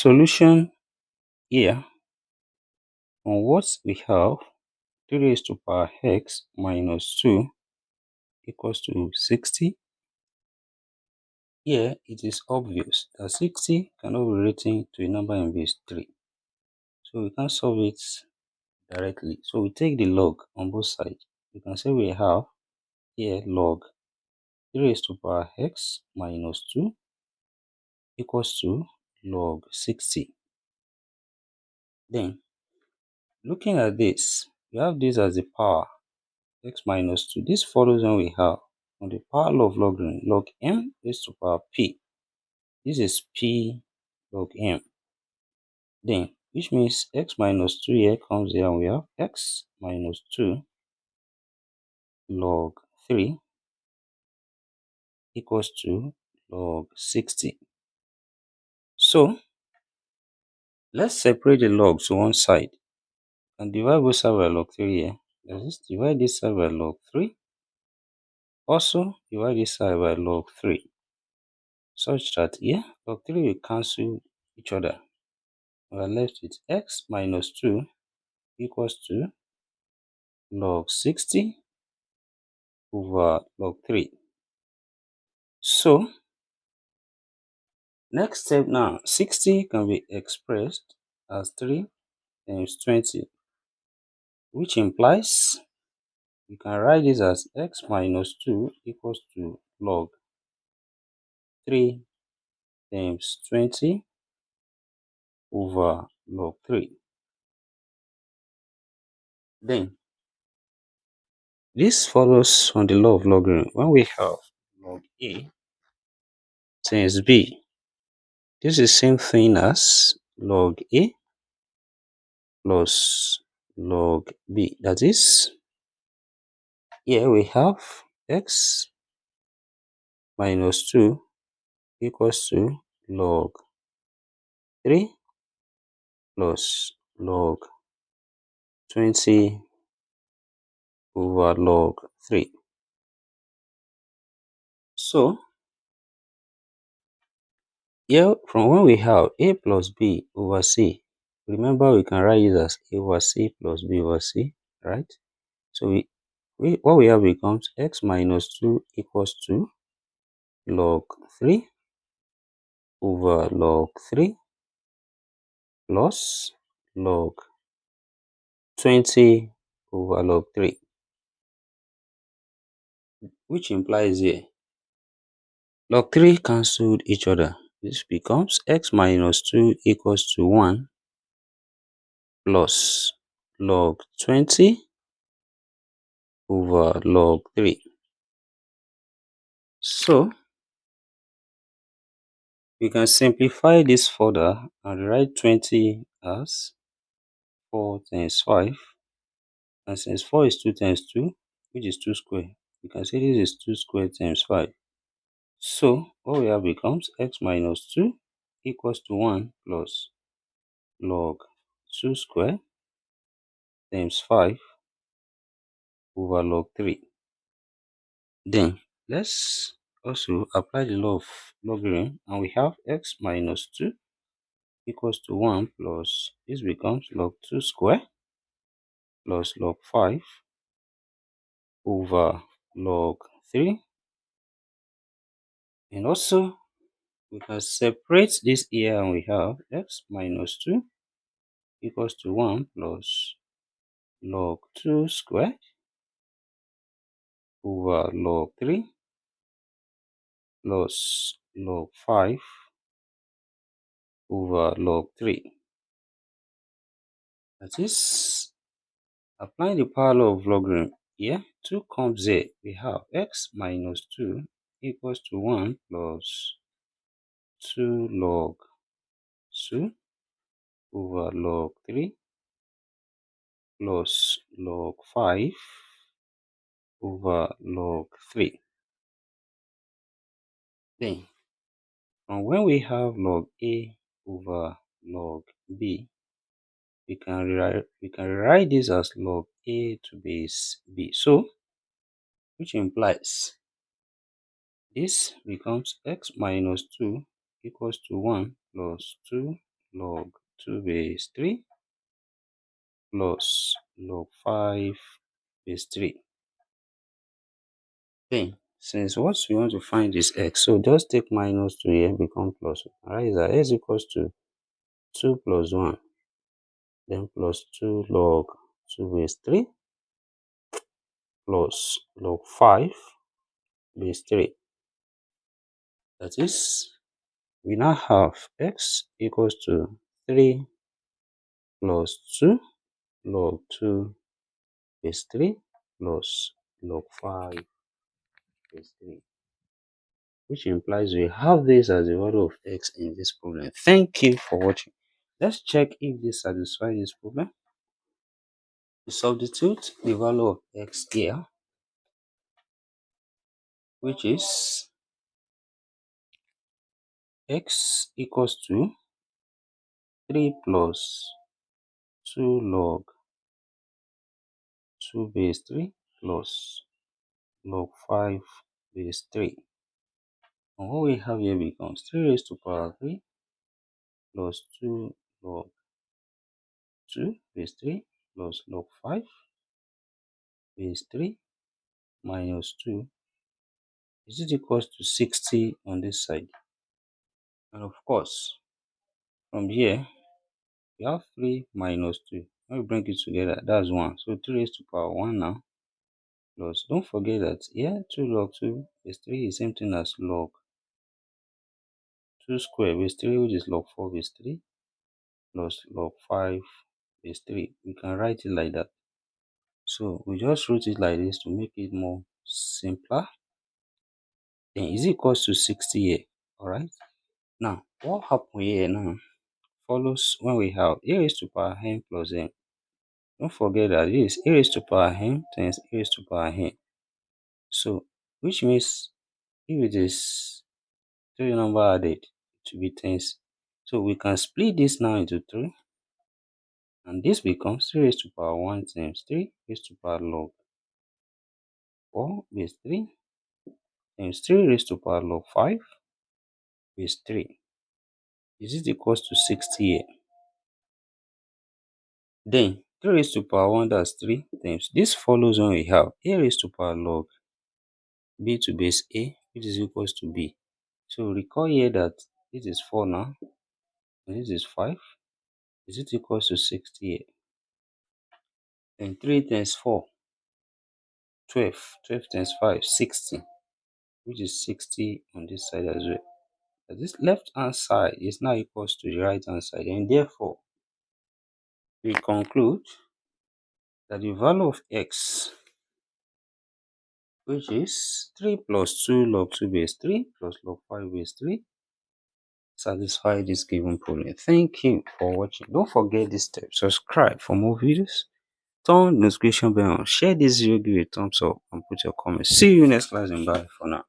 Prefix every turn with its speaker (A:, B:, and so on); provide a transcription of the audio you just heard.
A: solution here on what we have 3 raised to power x minus 2 equals to 60. Here it is obvious that 60 cannot be written to a number in base 3. So we can solve it directly. So we take the log on both sides. You can say we have here log 3 raised to power x minus 2 equals to log 60. Then, looking at this, we have this as the power x minus 2. This follows when we have on the power law of logarithm log m raised to power p. This is p log m. Then, which means x minus 2 here comes here and we have x minus 2 log 3 equals to log 60. So, let's separate the logs to one side and divide both sides by log 3 here. Let's divide this side by log 3. Also, divide this side by log 3. Such that here, log 3 will cancel each other. We are left with x minus 2 equals to log 60 over log 3. So, next step now, 60 can be expressed as 3 times 20, which implies you can write this as x minus 2 equals to log 3 times 20 over log 3. Then, this follows from the law of logarithm. When we have log a times b, this is the same thing as log a plus log b. That is, here we have x minus 2 equals to log 3 plus log 20 over log 3. So, here from when we have a plus b over c, remember we can write it as a over c plus b over c, right? So what we have becomes x minus 2 equals to log 3 over log 3 plus log 20 over log 3, which implies here log 3 cancelled each other. This becomes x minus 2 equals to 1 plus log 20 over log 3. So, we can simplify this further and write 20 as 4 times 5. And since 4 is 2 times 2, which is 2 squared, we can say this is 2 squared times 5. So, what we have becomes x minus 2 equals to 1 plus log 2 squared times 5 over log 3. Then, let's also apply the law of logarithm and we have x minus 2 equals to 1 plus this becomes log 2 squared plus log 5 over log 3. And also, we can separate this here and we have x minus 2 equals to 1 plus log 2 squared over log 3 plus log 5 over log 3. That is, applying the power law of logarithm here, 2 comes here, we have x minus 2 equals to 1 plus 2 log 2 over log 3 plus log 5 over log 3. Then, and when we have log a over log b, we can rewrite this as log a to base b. So, which implies this becomes x minus 2 equals to 1 plus 2 log 2 base 3 plus log 5 base 3. Then, since what we want to find is x, so just take minus 2 here, become plus 1. Alright, that x equals to 2 plus 1, then plus 2 log 2 base 3 plus log 5 base 3. That is, we now have x equals to 3 plus 2 log 2 base 3 plus log 5 base 3, which implies we have this as the value of x in this problem. Thank you for watching. Let's check if this satisfies this problem. We substitute the value of x here, which is x equals to 3 plus 2 log 2 base 3 plus log 5 base 3. And what we have here becomes 3 raised to power 3 plus 2 log 2 base 3 plus log 5 base 3 minus 2 is it equals to 60 on this side. And of course, from here, we have 3 minus 2. When we bring it together, that's 1. So 3 raised to power 1 now. Plus, don't forget that here 2 log 2 base 3 is same thing as log 2 square base 3, which is log 4 base 3 plus log 5 base 3. We can write it like that. So we just wrote it like this to make it more simpler. Then is equals to 60 here. Alright. Now, what happened here now follows when we have a raised to power n plus n. Don't forget that this is a raised to power n times a raised to power n. So, which means if it is 3 number added, it will be tens. So we can split this now into 3. And this becomes 3 raised to power 1 times 3 raised to power log 4 base 3 times 3 raised to power log 5 base 3. Is it equals to 60 here? Then 3 raised to power 1, that's 3 times. This follows when we have a raised to power log b to base a, which is equals to b. So recall here that this is 4 now, and this is 5. Is it equals to 60 here? Then 3 times 4, 12. 12 times 5, 60, which is 60 on this side as well. But this left hand side is now equals to the right hand side, and therefore we conclude that the value of x, which is 3 plus 2 log 2 base 3 plus log 5 base 3, satisfy this given problem. Thank you for watching. Don't forget this step. Subscribe for more videos. Turn notification bell on. Share this video, give it a thumbs up, and put your comments. See you next class and bye for now.